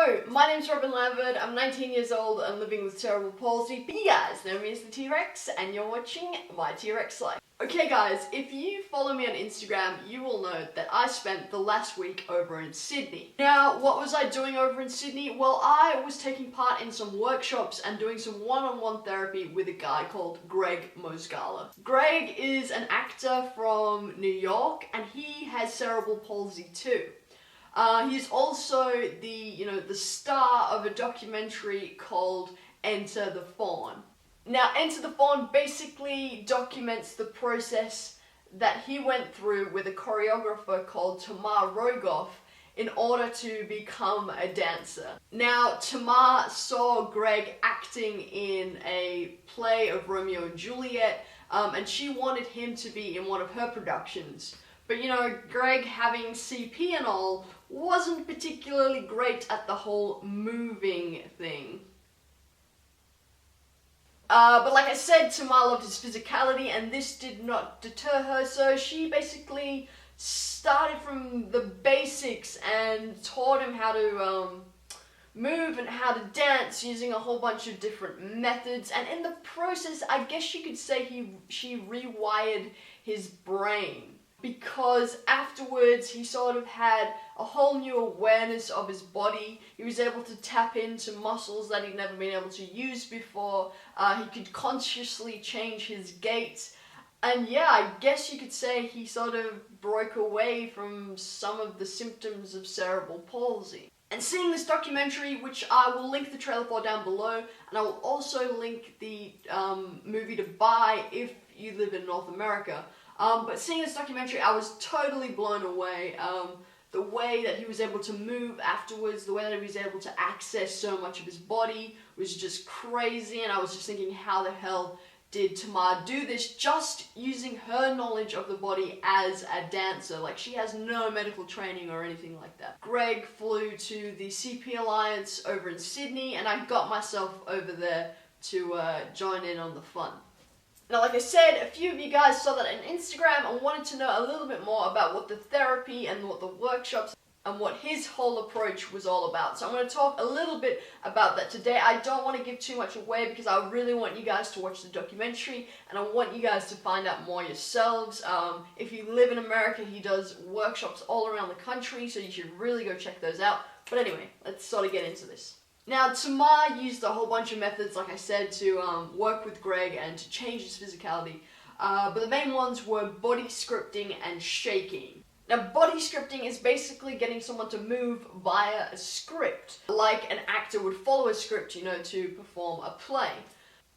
Hello, my name's Robin Lambert, I'm 19 years old and living with cerebral palsy, but you guys know me as the T-Rex and you're watching my T-Rex life. Okay guys, if you follow me on Instagram, you will know that I spent the last week over in Sydney. Now, what was I doing over in Sydney? Well, I was taking part in some workshops and doing some one-on-one therapy with a guy called Gregg Mozgala. Gregg is an actor from New York and he has cerebral palsy too. He's also the star of a documentary called Enter the Faun. Now, Enter the Faun basically documents the process that he went through with a choreographer called Tamar Rogoff in order to become a dancer. Now, Tamar saw Gregg acting in a play of Romeo and Juliet, and she wanted him to be in one of her productions. But you know, Gregg, having CP and all, wasn't particularly great at the whole moving thing. But like I said, Tamar loved his physicality and this did not deter her, so she basically started from the basics and taught him how to move and how to dance using a whole bunch of different methods, and in the process, I guess you could say she rewired his brain. Because afterwards he sort of had a whole new awareness of his body. He was able to tap into muscles that he'd never been able to use before. He could consciously change his gait. And yeah, I guess you could say he sort of broke away from some of the symptoms of cerebral palsy. And seeing this documentary, which I will link the trailer for down below, and I will also link the movie to buy if you live in North America. But seeing this documentary, I was totally blown away. The way that he was able to move afterwards, the way that he was able to access so much of his body was just crazy, and I was just thinking, how the hell did Tamar do this just using her knowledge of the body as a dancer? Like, she has no medical training or anything like that. Gregg flew to the CP Alliance over in Sydney, and I got myself over there to join in on the fun. Now, like I said, a few of you guys saw that on Instagram and wanted to know a little bit more about what the therapy and what the workshops and what his whole approach was all about. So I'm going to talk a little bit about that today. I don't want to give too much away because I really want you guys to watch the documentary and I want you guys to find out more yourselves. If you live in America, he does workshops all around the country, so you should really go check those out. But anyway, let's sort of get into this. Now, Tamar used a whole bunch of methods, like I said, to work with Gregg and to change his physicality. But the main ones were body scripting and shaking. Now, body scripting is basically getting someone to move via a script, like an actor would follow a script, to perform a play.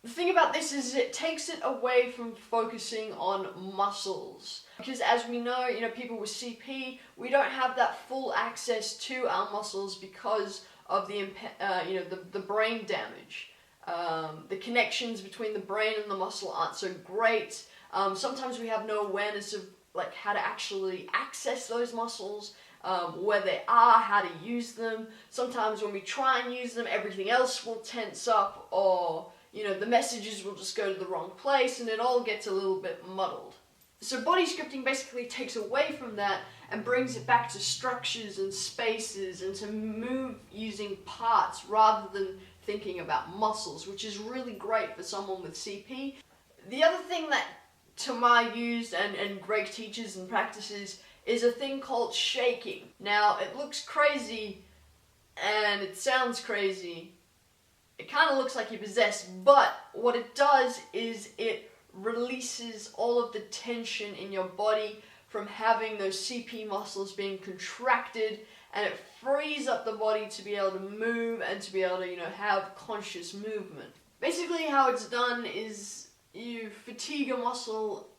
The thing about this is it takes it away from focusing on muscles. Because as we know, people with CP, we don't have that full access to our muscles because of the brain damage. The connections between the brain and the muscle aren't so great. Sometimes we have no awareness of how to actually access those muscles, where they are, how to use them. Sometimes when we try and use them, everything else will tense up, or the messages will just go to the wrong place, and it all gets a little bit muddled. So body scripting basically takes away from that and brings it back to structures and spaces and to move using parts rather than thinking about muscles, which is really great for someone with CP. The other thing that Tamar used and Gregg teaches and practices is a thing called shaking. Now, it looks crazy and it sounds crazy. It kind of looks like you're possessed, but what it does is it releases all of the tension in your body from having those CP muscles being contracted, and it frees up the body to be able to move and to be able to, have conscious movement. Basically how it's done is you fatigue a muscle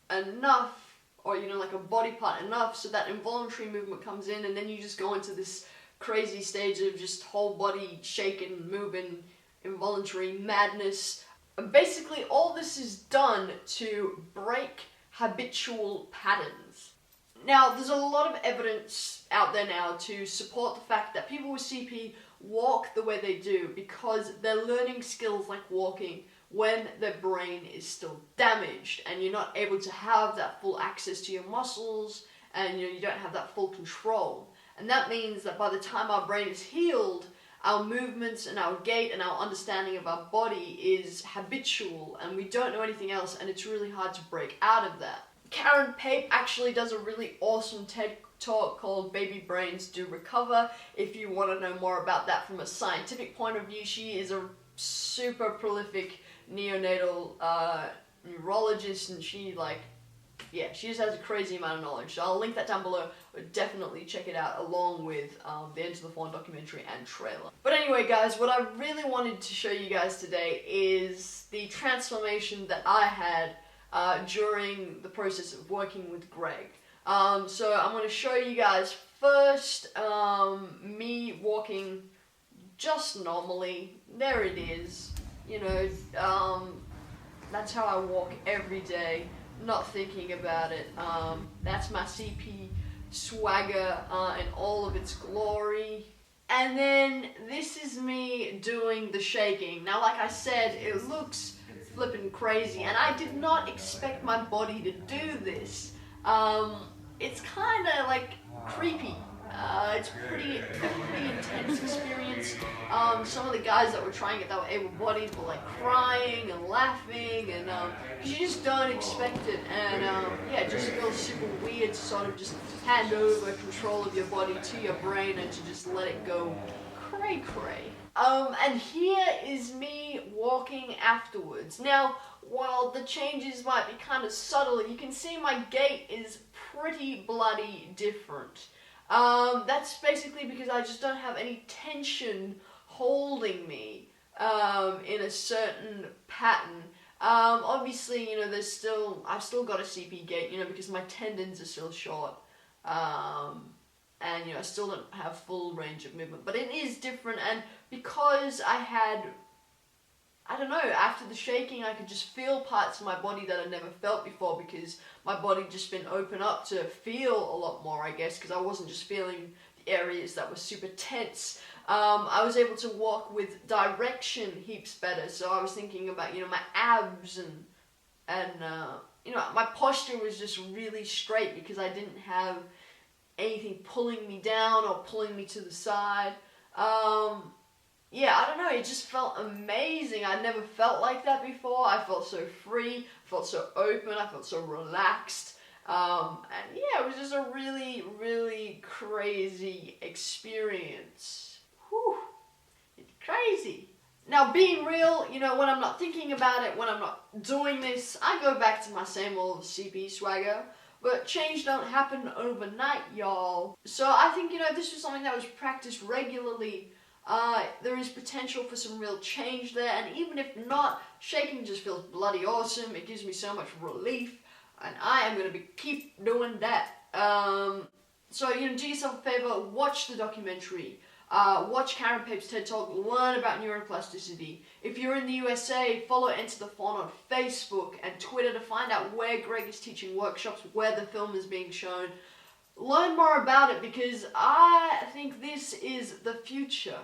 enough, or like a body part enough, so that involuntary movement comes in, and then you just go into this crazy stage of just whole body shaking, moving, involuntary madness. And basically all this is done to break habitual patterns. Now, there's a lot of evidence out there now to support the fact that people with CP walk the way they do because they're learning skills like walking when their brain is still damaged and you're not able to have that full access to your muscles and you don't have that full control. And that means that by the time our brain is healed, our movements and our gait and our understanding of our body is habitual, and we don't know anything else, and it's really hard to break out of that. Karen Pape actually does a really awesome TED Talk called Baby Brains Do Recover. If you want to know more about that from a scientific point of view, she is a super prolific neonatal neurologist, and she just has a crazy amount of knowledge. So I'll link that down below. Definitely check it out along with the Enter the Faun documentary and trailer. But anyway, guys, what I really wanted to show you guys today is the transformation that I had during the process of working with Gregg. So I'm going to show you guys first me walking just normally. There it is. You know, that's how I walk every day, not thinking about it. That's my CP swagger in all of its glory. And then this is me doing the shaking. Now, like I said, it looks flippin' crazy, and I did not expect my body to do this. It's kind of like creepy. It's a pretty intense experience. Some of the guys that were trying it that were able-bodied were like crying and laughing, and you just don't expect it. And yeah, it just feels super weird to sort of just hand over control of your body to your brain and to just let it go cray-cray. And here is me walking afterwards. Now, while the changes might be kind of subtle, you can see my gait is pretty bloody different. That's basically because I just don't have any tension holding me in a certain pattern. Obviously, you know, I've still got a CP gait, you know, because my tendons are still short. And, you know, I still don't have full range of movement, but it is different. And because I don't know, after the shaking, I could just feel parts of my body that I never felt before, because my body just been open up to feel a lot more, I guess, because I wasn't just feeling the areas that were super tense. I was able to walk with direction heaps better, so I was thinking about, you know, my abs and you know, my posture was just really straight because I didn't have anything pulling me down or pulling me to the side. Yeah, I don't know, it just felt amazing. I'd never felt like that before. I felt so free, I felt so open, I felt so relaxed. And yeah, it was just a really, really crazy experience. Whew, it's crazy. Now, being real, you know, when I'm not thinking about it, when I'm not doing this, I go back to my same old CP swagger. But change don't happen overnight, y'all. So I think, you know, this was something that was practiced regularly. There is potential for some real change there, and even if not, shaking just feels bloody awesome. It gives me so much relief, and I am going to keep doing that. So, you know, do yourself a favor, watch the documentary, watch Karen Pape's TED Talk, learn about neuroplasticity. If you're in the USA, follow Enter the Faun on Facebook and Twitter to find out where Gregg is teaching workshops, where the film is being shown. Learn more about it, because I think this is the future.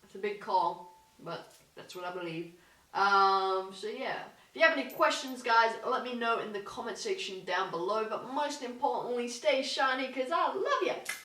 It's a big call, but that's what I believe. So yeah, if you have any questions, guys, let me know in the comment section down below. But most importantly, stay shiny, because I love you.